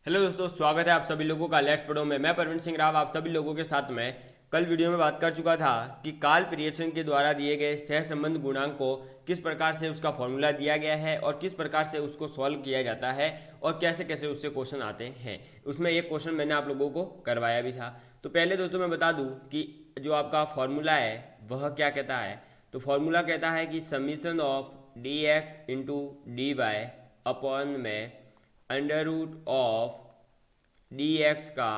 Hello दोस्तों, स्वागत है आप सभी लोगों का लेट्स पढ़ो में। मैं परवीन सिंह राव आप सभी लोगों के साथ में कल वीडियो में बात कर चुका था कि काल पियर्सन के द्वारा दिए गए सहसंबंध गुणांक को किस प्रकार से उसका फॉर्मूला दिया गया है और किस प्रकार से उसको सॉल्व किया जाता है और कैसे कैसे उससे क्वेश्चन आते हैं। उसमें एक क्वेश्चन मैंने आप लोगों को करवाया भी था। तो पहले दोस्तों मैं बता दूं कि जो आपका फॉर्मूला है वह क्या कहता है। तो फॉर्मूला कहता है कि summation of D X into D Y upon में under root of D X का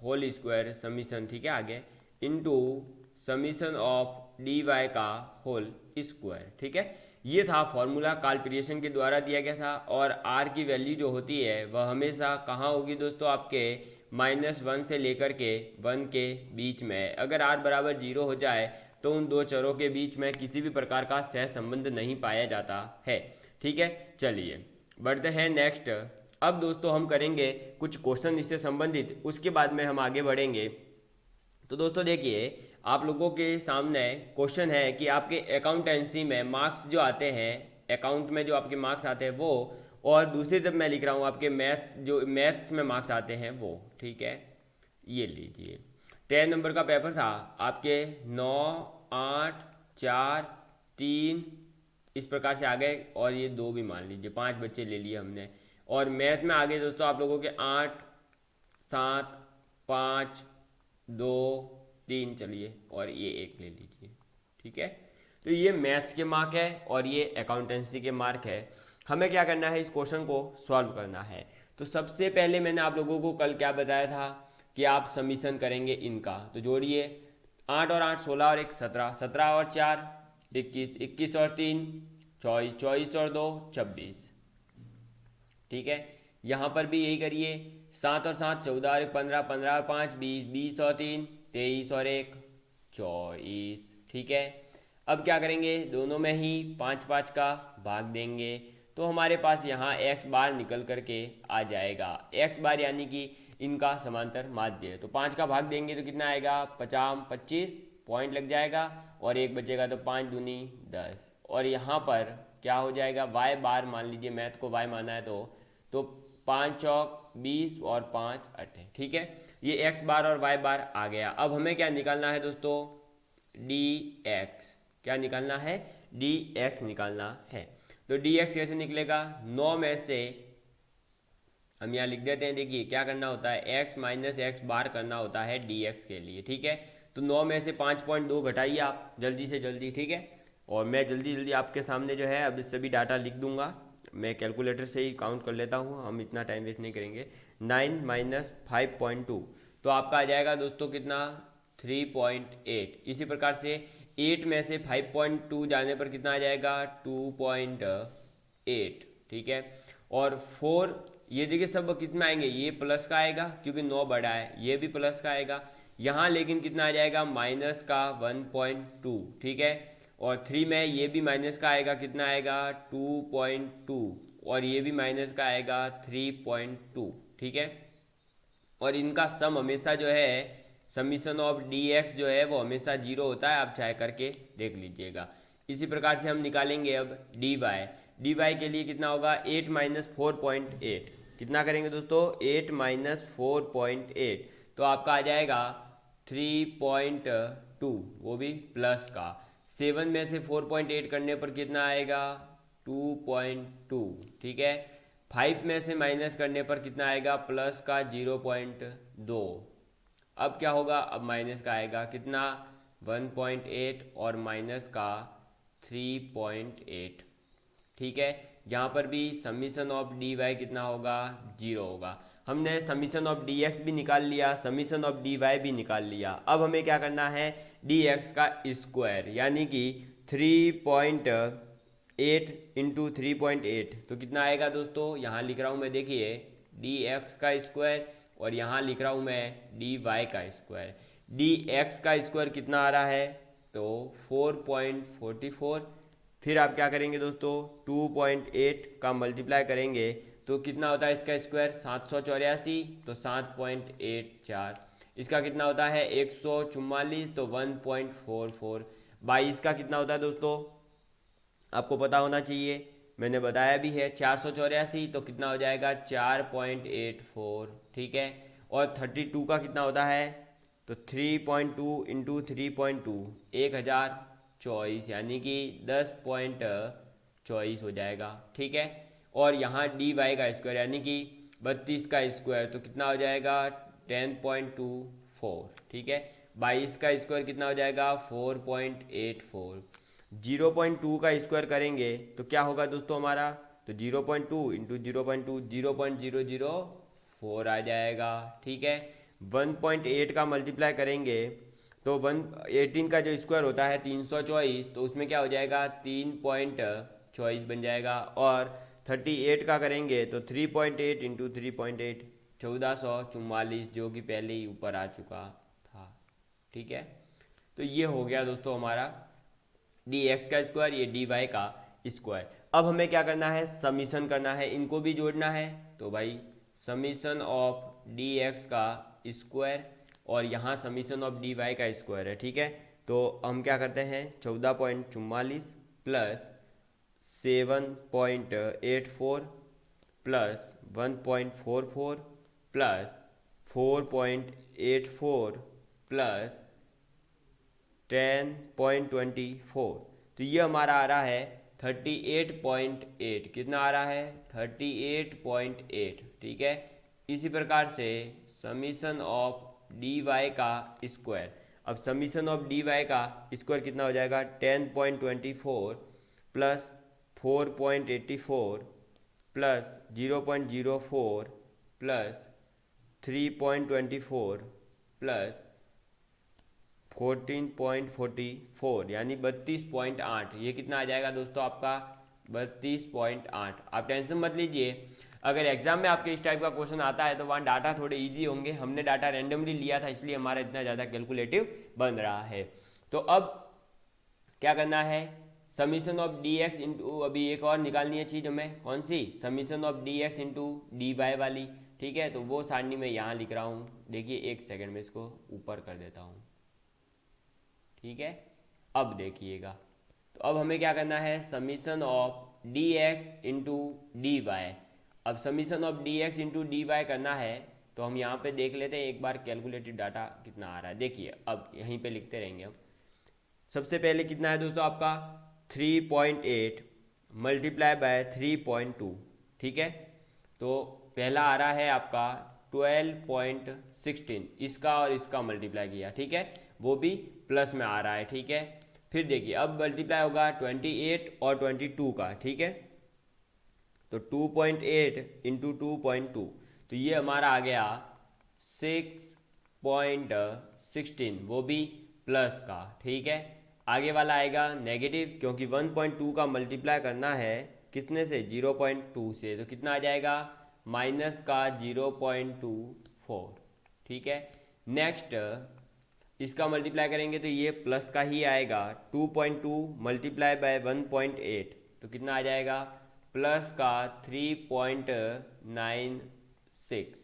होल स्क्वायर समीशन, ठीक है, आगे into summation of D Y का होल स्क्वायर, ठीक है। ये था फॉर्मूला, काल्पिरिएशन के द्वारा दिया गया था। और आर की वैल्यू जो होती है वह हमेशा कहाँ होगी दोस्तों, आपके -1 से लेकर के 1 के बीच में। अगर आर बराबर 0 हो जाए तो उन दो चरों के बीच में किसी भी प्रकार का सहसंबंध नहीं पाया जाता है, ठीक है। चलिए बढ़ते हैं नेक्स्ट। अब दोस्तों हम करेंगे कुछ क्वेश्चन इससे संबंधित, उसके बाद में हम आगे बढ़ेंगे। तो दोस्तों देखिए, आप लोगों के सामने क्वेश्चन है कि आपके अकाउंटेंसी में मार्क्स जो आते हैं, अकाउंट में जो आपके मार्क्स आते हैं वो, और दूसरी तरफ मैं लिख रहा हूँ आपके मैथ्स में मार्क्स आते हैं वो, ठीक है। ये लीजिए 10 नंबर का पेपर था आपके, 9, 8, 4, 3 इस प्रकार से आ गए, और ये दो भी मान लीजिए, 5 बच्चे ले लिए हमने। और मैथ में आ गए दोस्तों आप लोगों के 8, 7, 5, 2, 3, चलिए, और ये एक ले लीजिए, ठीक है। तो ये मैथ्स के मार्क है और ये अकाउंटेंसी के मार्क है। हमें क्या करना है, इस क्वेश्चन को सॉल्व करना है। तो सबसे पहले मैंने आप लोगों को कल क्या बताया था कि आप समीशन करेंगे इनका। तो जोड़िए, 8 और 8 16 और 1 17, 17 और 4 21, 21 और 3 24, 24 और 2 26, ठीक है। यहाँ पर भी यही करिए, 7 और 7 14 और 1 15, 15 और 5 20, 20 और 3 23 और 1 24, ठीक है। अब क्या करेंगे, दोनों में ही 5 5 का भाग देंगे। तो हमारे पास यहाँ x बार निकल करके आ जाएगा, x बार यानी कि इनका समांतर माध्य। तो 5 का भाग देंगे तो कितना आएगा, 50 25 पॉइंट लग जाएगा, और एक बचेगा तो 5 दूनी 10। और यहाँ पर क्या हो जाएगा, y बार मान लीजिए, मैथ को y माना है तो 5 चौक 20 और 5 8, ठीक है। ये x बार और y बार आ गया। अब हमें क्या निकालना है दोस्तों, dx। क्या निकालना है, dx निकालना है। तो dx कैसे निकलेगा, 9 में से हम यहाँ लिख देते हैं। देखिए क्या करना होता है, x माइनस एक्स बार करना होता है dx के लिए, ठीक है। तो 9 में से 5.2 घटाइए आप जल्दी से जल्दी, ठीक है। और मैं जल्दी जल्दी आपके सामने जो है अब सभी डाटा लिख दूंगा। मैं कैलकुलेटर से ही काउंट कर लेता हूँ, हम इतना टाइम वेस्ट नहीं करेंगे। 9 माइनस 5.2, तो आपका आ जाएगा दोस्तों कितना, 3.8। इसी प्रकार से 8 में से 5.2 जाने पर कितना आ जाएगा, 2.8, ठीक है। और 4, ये देखिए सब कितना आएंगे, ये प्लस का आएगा क्योंकि 9 बड़ा है, ये भी प्लस का आएगा। यहाँ लेकिन कितना आ जाएगा, माइनस का 1.2, ठीक है। और 3 में ये भी माइनस का आएगा, कितना आएगा 2.2, और ये भी माइनस का आएगा 3.2, ठीक है। और इनका सम हमेशा जो है, समीशन ऑफ डी एक्स जो है वो हमेशा 0 होता है, आप चाहे करके देख लीजिएगा। इसी प्रकार से हम निकालेंगे अब डी वाई। डी वाई के लिए कितना होगा, 8 माइनस 4.8, कितना करेंगे दोस्तों, 8 माइनस 4.8, तो आपका आ जाएगा 3.2, वो भी प्लस का। 7 में से 4.8 करने पर कितना आएगा, 2.2, ठीक है। 5 में से माइनस करने पर कितना आएगा, प्लस का 0.2। अब क्या होगा, अब माइनस का आएगा कितना, 1.8 और माइनस का 3.8, ठीक है। यहाँ पर भी समीशन ऑफ डी वाई कितना होगा, 0 होगा। हमने समीशन ऑफ डी एक्स भी निकाल लिया, समीशन ऑफ डी वाई भी निकाल लिया। अब हमें क्या करना है, डी एक्स का स्क्वायर यानी कि 3.8 इंटू 3.8, तो कितना आएगा दोस्तों, यहाँ लिख रहा हूँ मैं, देखिए डी एक्स का स्क्वायर, और यहाँ लिख रहा हूँ मैं डी वाई का स्क्वायर। डी एक्स का स्क्वायर कितना आ रहा है, तो 4.44। फिर आप क्या करेंगे दोस्तों, 2.8 का मल्टीप्लाई करेंगे तो कितना होता है इसका स्क्वायर, 784, तो 7.84। इसका कितना होता है 144, तो 1.44। 22 का कितना होता है दोस्तों, आपको पता होना चाहिए, मैंने बताया भी है 484, तो कितना हो जाएगा 4.84, ठीक है। और 32 का कितना होता है, तो 3.2 इंटू 3.2 1024, यानी कि 10.24 हो जाएगा, ठीक है। और यहाँ डी वाई का स्क्वायर यानी कि 32 का स्क्वायर, तो कितना हो जाएगा 10.24, ठीक है। 22 का स्क्वायर कितना हो जाएगा 4.84। 0.2 का स्क्वायर करेंगे तो क्या होगा दोस्तों हमारा, तो 0.2 इंटू 0.2 0.004 आ जाएगा, ठीक है। 1.8 का मल्टीप्लाई करेंगे तो 118 का जो स्क्वायर होता है 324, तो उसमें क्या हो जाएगा 3.24 बन जाएगा। और 38 का करेंगे तो 3.8 इंटू 3.8 1444, जो कि पहले ही ऊपर आ चुका था, ठीक है। तो ये हो गया दोस्तों हमारा डी एक्स का स्क्वायर, ये डी वाई का स्क्वायर। अब हमें क्या करना है, समीशन करना है, इनको भी जोड़ना है। तो भाई समीशन ऑफ डी एक्स का स्क्वायर और यहाँ समीशन ऑफ डी वाई का स्क्वायर है, ठीक है। तो हम क्या करते हैं 14.44 प्लस 7.84 प्लस 1.44 प्लस 4.84 प्लस 10.24, तो ये हमारा आ रहा है 38.8। कितना आ रहा है 38.8, ठीक है। इसी प्रकार से समीशन ऑफ डी वाई का स्क्वायर, अब समीशन ऑफ डी वाई का स्क्वायर कितना हो जाएगा 10.24 प्लस 4.84 प्लस 0.04 प्लस 3.24 प्लस 14.44, यानी 32.8। ये कितना आ जाएगा दोस्तों आपका 32.8। आप टेंशन मत लीजिए, अगर एग्जाम में आपके इस टाइप का क्वेश्चन आता है तो वहाँ डाटा थोड़े इजी होंगे। हमने डाटा रैंडमली लिया था, इसलिए हमारा इतना ज़्यादा कैलकुलेटिव बन रहा है। तो अब क्या करना है, summation of D X into, अभी एक और निकालनी है चीज़ हमें, कौन सी, summation of D X into D Y वाली, ठीक है। तो वो सारणी मैं यहाँ लिख रहा हूँ, देखिए एक सेकेंड में इसको ऊपर कर देता हूँ, ठीक है। अब देखिएगा, तो अब हमें क्या करना है, summation of D X into D Y. अब summation of D X into D Y करना है तो हम यहाँ पे देख लेते हैं एक बार कैलकुलेटेड डाटा कितना आ रहा है। देखिए अब यहीं पे लिखते रहेंगे हम। सबसे पहले कितना है दोस्तों आपका 3.8 मल्टीप्लाई बाय 3.2, ठीक है। तो पहला आ रहा है आपका 12.16, इसका और इसका मल्टीप्लाई किया, ठीक है, वो भी प्लस में आ रहा है, ठीक है। फिर देखिए अब मल्टीप्लाई होगा 28 और 22 का, ठीक है। तो 2.8 इंटू 2.2, तो ये हमारा आ गया 6.16, वो भी प्लस का, ठीक है। आगे वाला आएगा नेगेटिव, क्योंकि 1.2 का मल्टीप्लाई करना है कितने से 0.2 से, तो कितना आ जाएगा माइनस का 0.24, ठीक है। नेक्स्ट इसका मल्टीप्लाई करेंगे तो ये प्लस का ही आएगा, 2.2 मल्टीप्लाई बाय 1.8, तो कितना आ जाएगा प्लस का 3.96,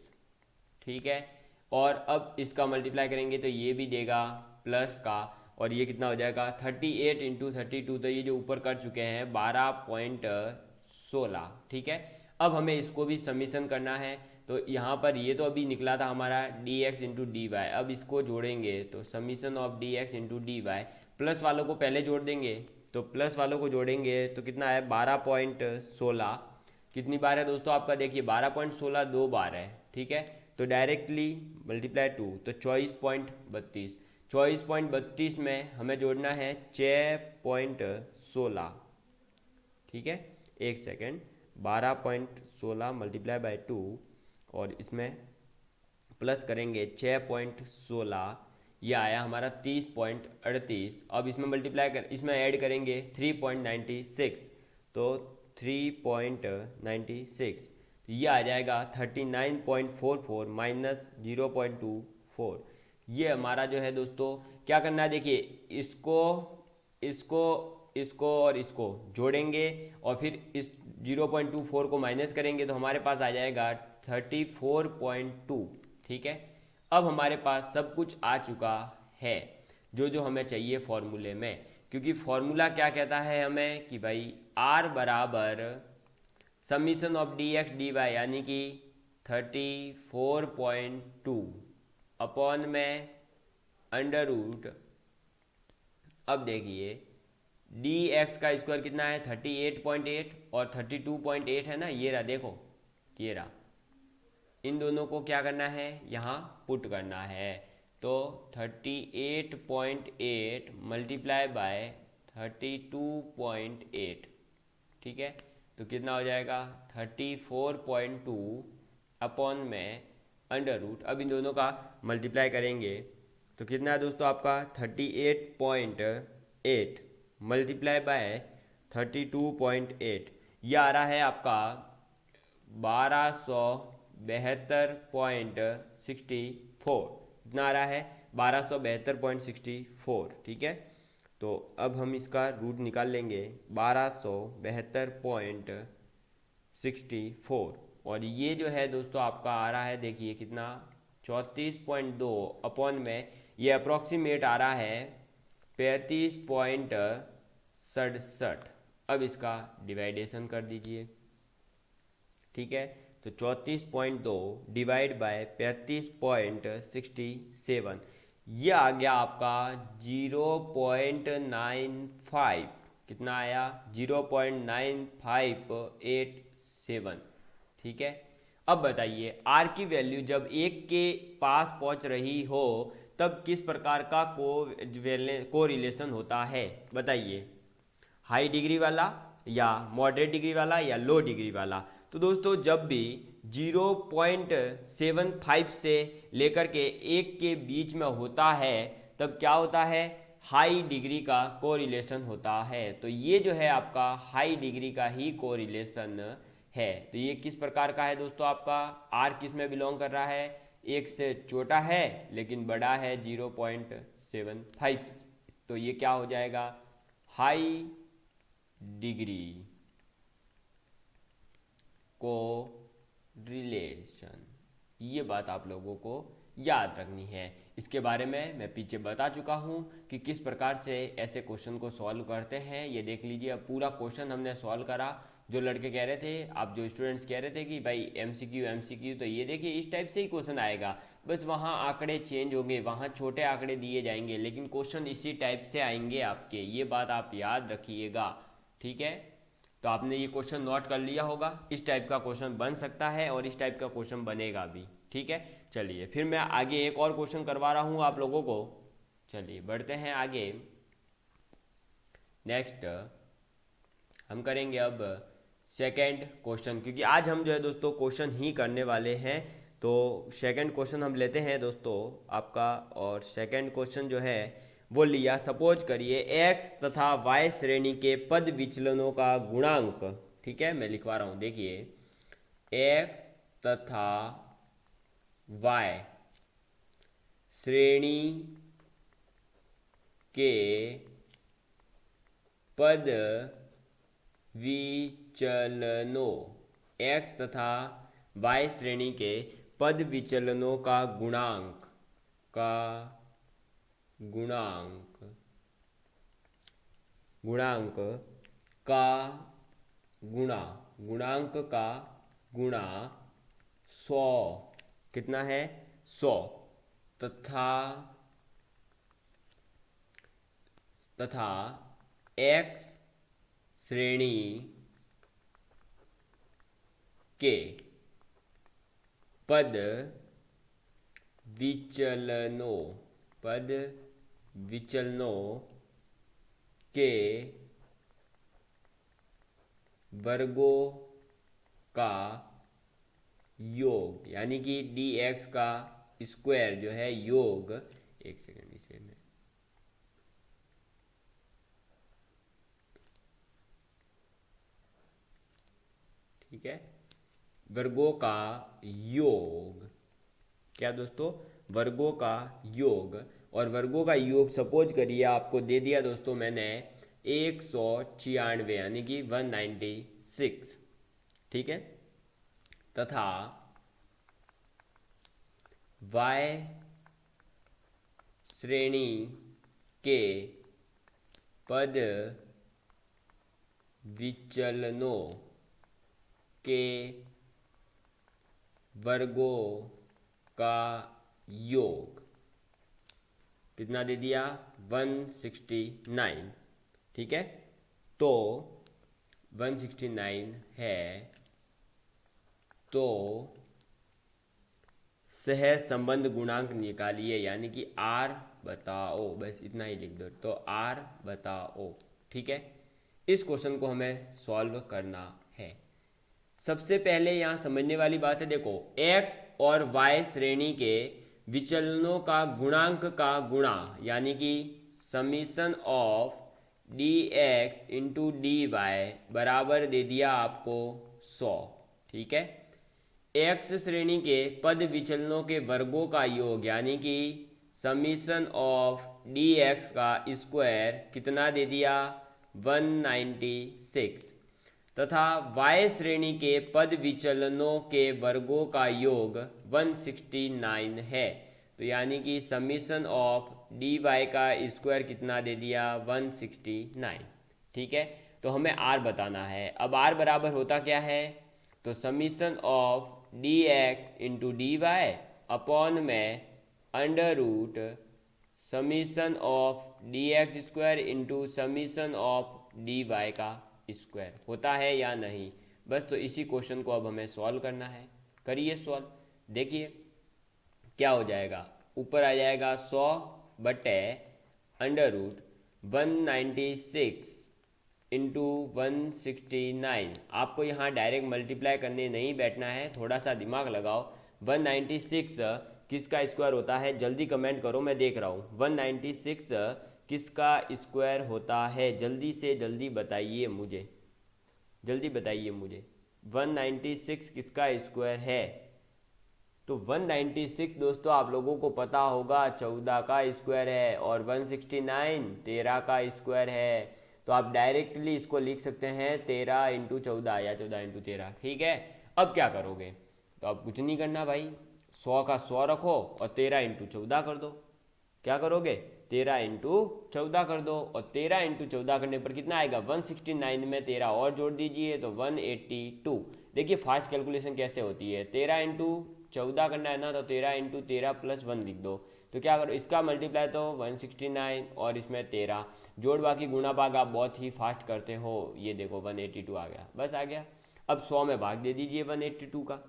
ठीक है। और अब इसका मल्टीप्लाई करेंगे तो ये भी देगा प्लस का, और ये कितना हो जाएगा 38 इंटू 32, तो ये जो ऊपर कर चुके हैं 12.16, ठीक है। अब हमें इसको भी समीशन करना है, तो यहाँ पर ये तो अभी निकला था हमारा D X into D Y. अब इसको जोड़ेंगे तो summation of D X into D Y, plus वालों को पहले जोड़ देंगे, तो प्लस वालों को जोड़ेंगे तो कितना है 12.16। कितनी बार है दोस्तों आपका, देखिए 12.16 दो बार है, ठीक है। तो डायरेक्टली मल्टीप्लाई 2, तो 24.32, 24.32 में हमें जोड़ना है 6.16, ठीक है। एक सेकेंड, 12.16 मल्टीप्लाई बाय 2 और इसमें प्लस करेंगे 6.16, ये आया हमारा 30.38। अब इसमें मल्टीप्लाई कर, इसमें ऐड करेंगे 3.96, तो 3.96, तो ये आ जाएगा 39.44 माइनस 0.24। ये हमारा जो है दोस्तों क्या करना है, देखिए इसको इसको इसको और इसको जोड़ेंगे और फिर इस 0.24 को माइनस करेंगे तो हमारे पास आ जाएगा 34.2, ठीक है। अब हमारे पास सब कुछ आ चुका है जो जो हमें चाहिए फॉर्मूले में, क्योंकि फॉर्मूला क्या कहता है हमें कि भाई आर बराबर summation of D X D Y यानी कि 34.2 अपॉन में अंडर रूट। अब देखिए डी एक्स का स्क्वायर कितना है 38.8 और 32.8 है ना, ये रहा, देखो ये रहा। इन दोनों को क्या करना है, यहाँ पुट करना है। तो 38.8 मल्टीप्लाई बाय 32.8, ठीक है, तो कितना हो जाएगा 34.2 अपॉन में अंडर रूट। अब इन दोनों का मल्टीप्लाई करेंगे तो कितना है दोस्तों आपका 38.8 मल्टीप्लाई बाय 32.8, ये आ रहा है आपका 1272.64, इतना आ रहा है 1272.64, ठीक है। तो अब हम इसका रूट निकाल लेंगे 1272.64, और ये जो है दोस्तों आपका आ रहा है, देखिए कितना 34.2 अपॉन में ये अप्रॉक्सीमेट आ रहा है 35.67। अब इसका डिवाइडेशन कर दीजिए, ठीक है। तो 34.2 डिवाइड बाय 35.67, ये आ गया आपका 0.95, कितना आया 0.9587, ठीक है। अब बताइए आर की वैल्यू जब एक के पास पहुंच रही हो तब किस प्रकार का को रिलेशन होता है, बताइए, हाई डिग्री वाला या मॉडरेट डिग्री वाला या लो डिग्री वाला। तो दोस्तों जब भी 0.75 से लेकर के 1 के बीच में होता है तब क्या होता है, हाई डिग्री का कोरिलेशन होता है। तो ये जो है आपका हाई डिग्री का ही कोरिलेशन है। तो ये किस प्रकार का है दोस्तों, आपका आर किस में बिलोंग कर रहा है, 1 से छोटा है लेकिन बड़ा है 0.75, तो ये क्या हो जाएगा हाई डिग्री को रिलेशन। ये बात आप लोगों को याद रखनी है। इसके बारे में मैं पीछे बता चुका हूँ कि किस प्रकार से ऐसे क्वेश्चन को सॉल्व करते हैं। ये देख लीजिए, अब पूरा क्वेश्चन हमने सॉल्व करा। जो लड़के कह रहे थे, आप जो स्टूडेंट्स कह रहे थे कि भाई एमसीक्यू एमसीक्यू, तो ये देखिए इस टाइप से ही क्वेश्चन आएगा, बस वहाँ आंकड़े चेंज होंगे, वहाँ छोटे आंकड़े दिए जाएंगे, लेकिन क्वेश्चन इसी टाइप से आएंगे आपके। ये बात आप याद रखिएगा, ठीक है। तो आपने ये क्वेश्चन नोट कर लिया होगा, इस टाइप का क्वेश्चन बन सकता है और इस टाइप का क्वेश्चन बनेगा भी, ठीक है। चलिए फिर मैं आगे एक और क्वेश्चन करवा रहा हूँ आप लोगों को। चलिए बढ़ते हैं आगे। नेक्स्ट हम करेंगे अब सेकंड क्वेश्चन, क्योंकि आज हम जो है दोस्तों क्वेश्चन ही करने वाले हैं। तो सेकंड क्वेश्चन हम लेते हैं दोस्तों आपका, और सेकंड क्वेश्चन जो है वो लिया, सपोज करिए x तथा y श्रेणी के पद विचलनों का गुणांक, ठीक है, मैं लिखवा रहा हूं, देखिए x तथा y श्रेणी के पद विचलनों, x तथा y श्रेणी के पद विचलनों का गुणांक गुणांक का गुणा 100, कितना है 100, तथा x श्रेणी के पद विचलनों के वर्गों का योग, यानी कि dx का स्क्वायर जो है योग, एक सेकेंड इसे में, ठीक है, वर्गों का योग, क्या दोस्तों, वर्गों का योग। और वर्गों का योग सपोज करिए आपको दे दिया दोस्तों मैंने 196 यानी कि 196, ठीक है, तथा y श्रेणी के पद विचलनों के वर्गों का योग कितना दे दिया 169। ठीक है, तो 169 है, तो सहसंबंध गुणांक निकालिए, यानी कि आर बताओ, बस इतना ही लिख दो, तो आर बताओ। ठीक है, इस क्वेश्चन को हमें सॉल्व करना है। सबसे पहले यहाँ समझने वाली बात है, देखो x और y श्रेणी के विचलनों का गुणांक का गुणा, यानी कि summation of dx into dy बराबर दे दिया आपको 100। ठीक है, x श्रेणी के पद विचलनों के वर्गों का योग, यानी कि समीशन ऑफ dx का स्क्वायर कितना दे दिया 196, तथा y श्रेणी के पद विचलनों के वर्गों का योग 169 है। तो यानी कि समीशन ऑफ dy का स्क्वायर कितना दे दिया 169। ठीक है, तो हमें r बताना है। अब r बराबर होता क्या है, तो summation of dx into D Y upon में under root summation of dx square into summation of dy का स्क्वायर होता है या नहीं। बस तो इसी क्वेश्चन को अब हमें सॉल्व करना है। करिए सॉल्व, देखिए क्या हो जाएगा, ऊपर आ जाएगा 100 बटे अंडर रूट 196 इंटू 169। आपको यहाँ डायरेक्ट मल्टीप्लाई करने नहीं बैठना है, थोड़ा सा दिमाग लगाओ। 196 किसका स्क्वायर होता है, जल्दी कमेंट करो, मैं देख रहा हूँ। 196 किसका स्क्वायर होता है, जल्दी से जल्दी बताइए मुझे, जल्दी बताइए मुझे 196 किसका स्क्वायर है। तो 196 दोस्तों आप लोगों को पता होगा 14 का स्क्वायर है, और 169 13 का स्क्वायर है। तो आप डायरेक्टली इसको लिख सकते हैं 13 इंटू 14 या 14 इंटू 13। ठीक है, अब क्या करोगे, तो अब कुछ नहीं करना भाई, 100 का 100 रखो और 13 इंटू 14 कर दो। क्या करोगे, 13 इंटू 14 कर दो, और 13 इंटू 14 करने पर कितना आएगा 169 में 13 और जोड़ दीजिए तो 182। देखिए फास्ट कैलकुलेशन कैसे होती है, 13 इंटू 14 करना है ना, तो 13 इंटू 13 प्लस 1 लिख दो। तो क्या करो, इसका मल्टीप्लाई तो 169 और इसमें 13 जोड़ बाकी गुणा भाग आप बहुत ही फास्ट करते हो। ये देखो 182 आ गया, बस आ गया। अब 100 में भाग दे दीजिए 182 का,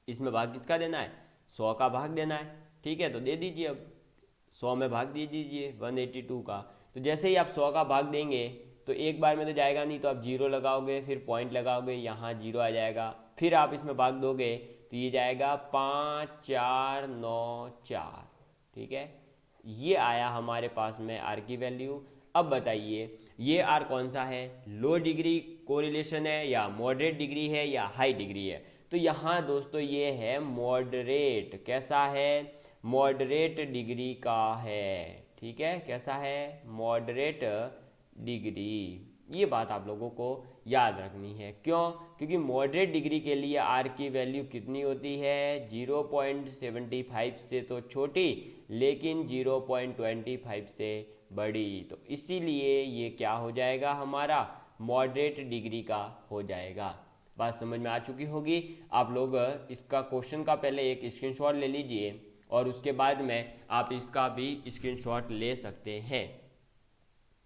इसमें भाग किसका देना है, 100 का भाग देना है। ठीक है, तो दे दीजिए, अब 100 में भाग दे दीजिए 182 का। तो जैसे ही आप 100 का भाग देंगे तो एक बार में तो जाएगा नहीं, तो आप जीरो लगाओगे, फिर पॉइंट लगाओगे, यहाँ जीरो आ जाएगा, फिर आप इसमें भाग दोगे तो ये जाएगा 5494। ठीक है, ये आया हमारे पास में आर की वैल्यू। अब बताइए ये आर कौन सा है, लो डिग्री कोरिलेशन है या मॉडरेट डिग्री है या हाई डिग्री है। तो यहाँ दोस्तों ये है मॉडरेट, कैसा है, मॉडरेट डिग्री का है। ठीक है, कैसा है, मॉडरेट डिग्री। ये बात आप लोगों को याद रखनी है, क्यों, क्योंकि मॉडरेट डिग्री के लिए आर की वैल्यू कितनी होती है 0.75 से तो छोटी, लेकिन 0.25 से बड़ी। तो इसीलिए ये क्या हो जाएगा, हमारा मॉडरेट डिग्री का हो जाएगा। बात समझ में आ चुकी होगी। आप लोग इसका क्वेश्चन का पहले एक स्क्रीनशॉट ले लीजिए और उसके बाद में आप इसका भी स्क्रीनशॉट ले सकते हैं।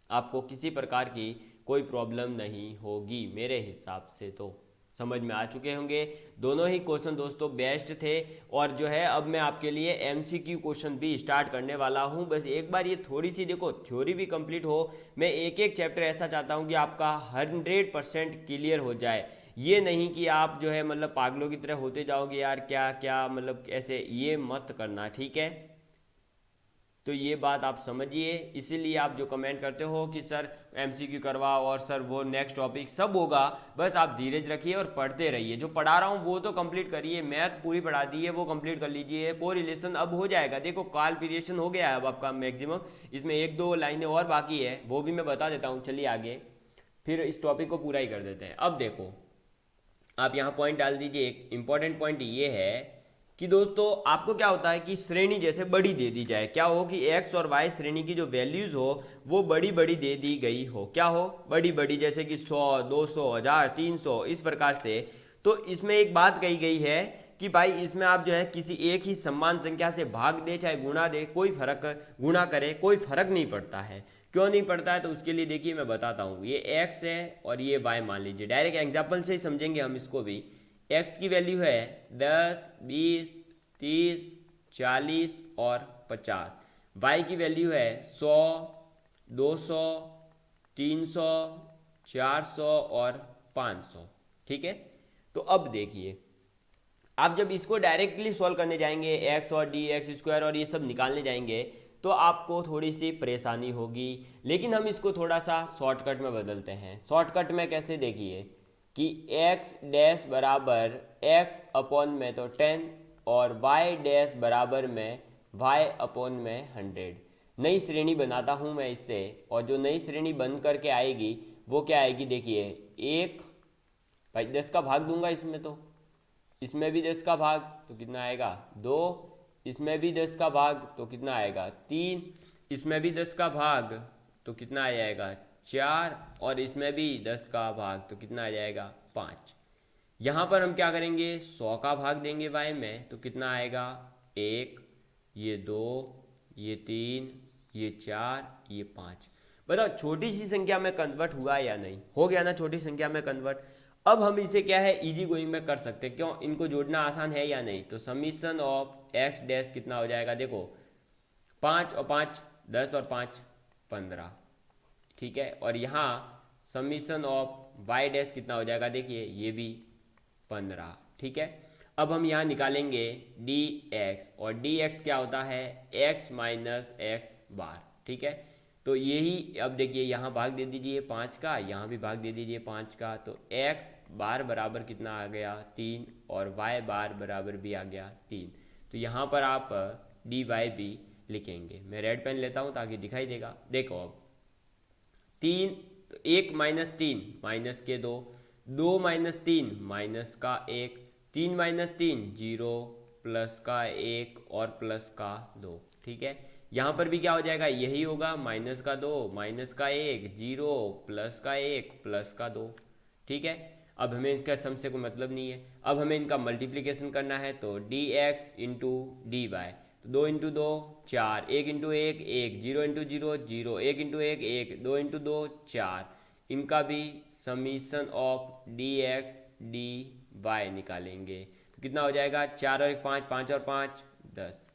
आपको किसी प्रकार की कोई प्रॉब्लम नहीं होगी मेरे हिसाब से, तो समझ में आ चुके होंगे। दोनों ही क्वेश्चन दोस्तों बेस्ट थे, और जो है अब मैं आपके लिए एमसीक्यू क्वेश्चन भी स्टार्ट करने वाला हूं। बस एक बार ये थोड़ी सी देखो थ्योरी भी कंप्लीट हो, मैं एक एक चैप्टर ऐसा चाहता हूं कि आपका 100% क्लियर हो जाए। ये नहीं कि आप जो है मतलब पागलों की तरह होते जाओगे, यार क्या क्या मतलब ऐसे, ये मत करना। ठीक है, तो ये बात आप समझिए। इसीलिए आप जो कमेंट करते हो कि सर एमसीक्यू करवाओ और सर वो नेक्स्ट टॉपिक, सब होगा, बस आप धीरज रखिए और पढ़ते रहिए। जो पढ़ा रहा हूँ वो तो कंप्लीट करिए, मैथ पूरी पढ़ा दी है वो कंप्लीट कर लीजिए, कोरिलेशन अब हो जाएगा। देखो कॉलपिरिएशन हो गया है अब आपका मैक्सिमम, इसमें एक दो लाइनें और बाकी है, वो भी मैं बता देता हूँ। चलिए आगे, फिर इस टॉपिक को पूरा ही कर देते हैं। अब देखो आप यहाँ पॉइंट डाल दीजिए। एक इंपॉर्टेंट पॉइंट ये है कि दोस्तों आपको क्या होता है कि श्रेणी जैसे बड़ी दे दी जाए, क्या हो कि एक्स और वाई श्रेणी की जो वैल्यूज हो वो बड़ी बड़ी दे दी गई हो, क्या हो बड़ी बड़ी, जैसे कि 100, 200, 1000, 300 इस प्रकार से। तो इसमें एक बात कही गई है कि भाई इसमें आप जो है किसी एक ही समान संख्या से भाग दे चाहे गुणा दे, कोई फर्क, गुणा करे कोई फर्क नहीं पड़ता है। क्यों नहीं पड़ता है, तो उसके लिए देखिए मैं बताता हूँ। ये एक्स है और ये वाई मान लीजिए, डायरेक्ट एग्जाम्पल से ही समझेंगे हम इसको भी। एक्स की वैल्यू है 10, 20, 30, 40 और 50। वाई की वैल्यू है 100, 200, 300, 400 और 500। ठीक है, तो अब देखिए, आप जब इसको डायरेक्टली सॉल्व करने जाएंगे, एक्स और डी एक्स स्क्वायर और ये सब निकालने जाएंगे, तो आपको थोड़ी सी परेशानी होगी। लेकिन हम इसको थोड़ा सा शॉर्टकट में बदलते हैं। शॉर्टकट में कैसे, देखिए कि एक्स डैश बराबर एक्स अपॉन में तो 10 और वाई डैश बराबर में वाई अपॉन में 100। नई श्रेणी बनाता हूँ मैं इससे, और जो नई श्रेणी बन करके आएगी वो क्या आएगी, देखिए एक, भाई 10 का भाग दूंगा इसमें, तो इसमें भी 10 का भाग तो कितना आएगा 2, इसमें भी 10 का भाग तो कितना आएगा 3, इसमें भी 10 का भाग तो कितना आ जाएगा 4, और इसमें भी 10 का भाग तो कितना आ जाएगा 5। यहाँ पर हम क्या करेंगे, 100 का भाग देंगे वाई में तो कितना आएगा 1, ये 2, ये 3, ये 4, ये 5। बताओ छोटी सी संख्या में कन्वर्ट हुआ या नहीं, हो गया ना छोटी संख्या में कन्वर्ट। अब हम इसे क्या है इजी गोइंग में कर सकते हैं, क्यों, इनको जोड़ना आसान है या नहीं। तो समीशन ऑफ एक्स डैश कितना हो जाएगा, देखो 5 और 5 10 और 5 15। ठीक है, और यहाँ समीशन ऑफ वाई डैश कितना हो जाएगा, देखिए ये भी 15। ठीक है, अब हम यहाँ निकालेंगे डी एक्स, और डी एक्स क्या होता है एक्स माइनस एक्स बार। ठीक है, तो यही, अब देखिए यहाँ भाग दे दीजिए 5 का, यहाँ भी भाग दे दीजिए 5 का, तो एक्स बार बराबर कितना आ गया 3, और वाई बार बराबर भी आ गया 3। तो यहाँ पर आप डी वाई भी लिखेंगे। मैं रेड पेन लेता हूँ ताकि दिखाई देगा। देखो अब 3, तो 1 माइनस 3 माइनस के 2, 2 माइनस 3 माइनस का 1, 3 माइनस 3 0, प्लस का 1 और प्लस का 2। ठीक है, यहाँ पर भी क्या हो जाएगा, यही होगा, माइनस का 2 माइनस का 1 0, प्लस का 1 प्लस का 2। ठीक है, अब हमें इसका सम से कोई मतलब नहीं है, अब हमें इनका मल्टीप्लिकेशन करना है। तो D X into D Y, तो 2 into 2 4, 1 into 1 1, 0 into 0 0, 1 into 1 1, 2 into 2 4। इनका भी summation of D X D Y निकालेंगे तो कितना हो जाएगा, 4 और 1 5, 5 और 5 10,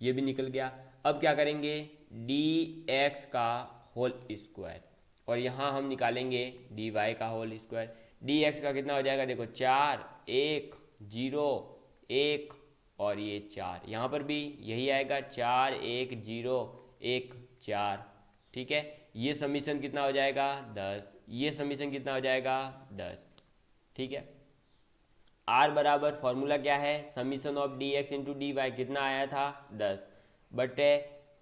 ये भी निकल गया। अब क्या करेंगे, डी एक्स का होल स्क्वायर, और यहाँ हम निकालेंगे डी वाई का होल स्क्वायर। डी एक्स का कितना हो जाएगा, देखो 4 1 0 1 और ये 4, यहाँ पर भी यही आएगा 4 1 0 1 4। ठीक है, ये समीशन कितना हो जाएगा 10, ये समीशन कितना हो जाएगा 10। ठीक है, आर बराबर फॉर्मूला क्या है, summation of D X into D Y कितना आया था 10, बटे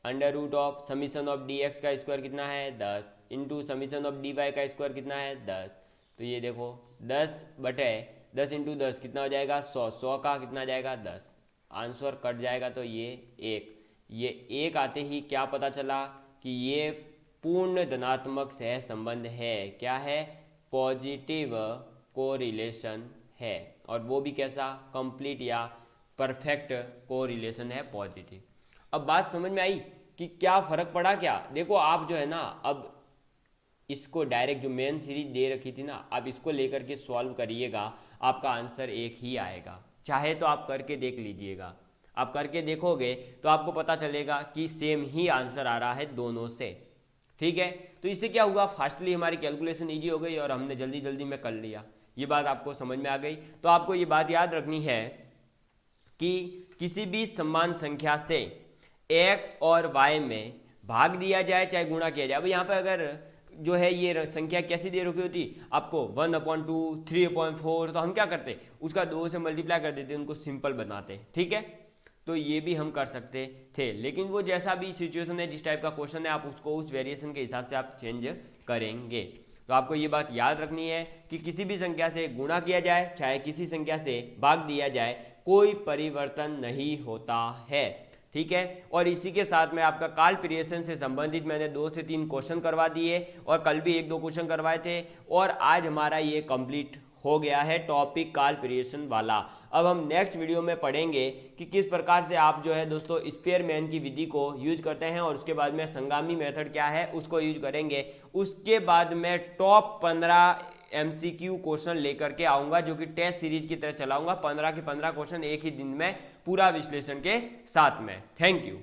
under root of summation of D X का स्क्वायर कितना है 10, into summation of D Y का स्क्वायर कितना है 10। तो ये देखो 10 बटे 10 इंटू 10 कितना हो जाएगा 100, 100 का कितना आ जाएगा 10, आंसर कट जाएगा तो ये एक आते ही क्या पता चला कि ये पूर्ण धनात्मक सह संबंध है। क्या है, पॉजिटिव कोरिलेशन है, और वो भी कैसा, कंप्लीट या परफेक्ट कोरिलेशन है, पॉजिटिव। अब बात समझ में आई कि क्या फर्क पड़ा क्या। देखो आप जो है ना, अब इसको डायरेक्ट जो मेन सीरीज दे रखी थी ना, आप इसको लेकर के सॉल्व करिएगा, आपका आंसर एक ही आएगा। चाहे तो आप करके देख लीजिएगा, आप करके देखोगे तो आपको पता चलेगा कि सेम ही आंसर आ रहा है दोनों से। ठीक है, तो इससे क्या हुआ, फास्टली हमारी कैलकुलेशन ईजी हो गई और हमने जल्दी जल्दी में कर लिया। ये बात आपको समझ में आ गई। तो आपको ये बात याद रखनी है कि किसी भी समान संख्या से x और y में भाग दिया जाए चाहे गुणा किया जाए। अब यहाँ पर अगर जो है ये संख्या कैसी दे रखी होती आपको 1/2 3/4, तो हम क्या करते, उसका 2 से मल्टीप्लाई कर देते, उनको सिंपल बनाते। ठीक है, तो ये भी हम कर सकते थे, लेकिन वो जैसा भी सिचुएशन है, जिस टाइप का क्वेश्चन है, आप उसको उस वेरिएशन के हिसाब से आप चेंज करेंगे। तो आपको ये बात याद रखनी है कि किसी भी संख्या से गुणा किया जाए चाहे किसी संख्या से भाग दिया जाए, कोई परिवर्तन नहीं होता है। ठीक है, और इसी के साथ में आपका काल पीरियड्स से संबंधित मैंने 2 से 3 क्वेश्चन करवा दिए और कल भी 1-2 क्वेश्चन करवाए थे और आज हमारा ये कंप्लीट हो गया है टॉपिक काल पीरियड्स वाला। अब हम नेक्स्ट वीडियो में पढ़ेंगे कि किस प्रकार से आप जो है दोस्तों स्पेयरमैन की विधि को यूज करते हैं और उसके बाद में संगामी मेथड क्या है उसको यूज करेंगे। उसके बाद में टॉप 15 MCQ क्वेश्चन लेकर के आऊंगा जो कि टेस्ट सीरीज की तरह चलाऊंगा, 15 के 15 क्वेश्चन एक ही दिन में पूरा विश्लेषण के साथ में। Thank you.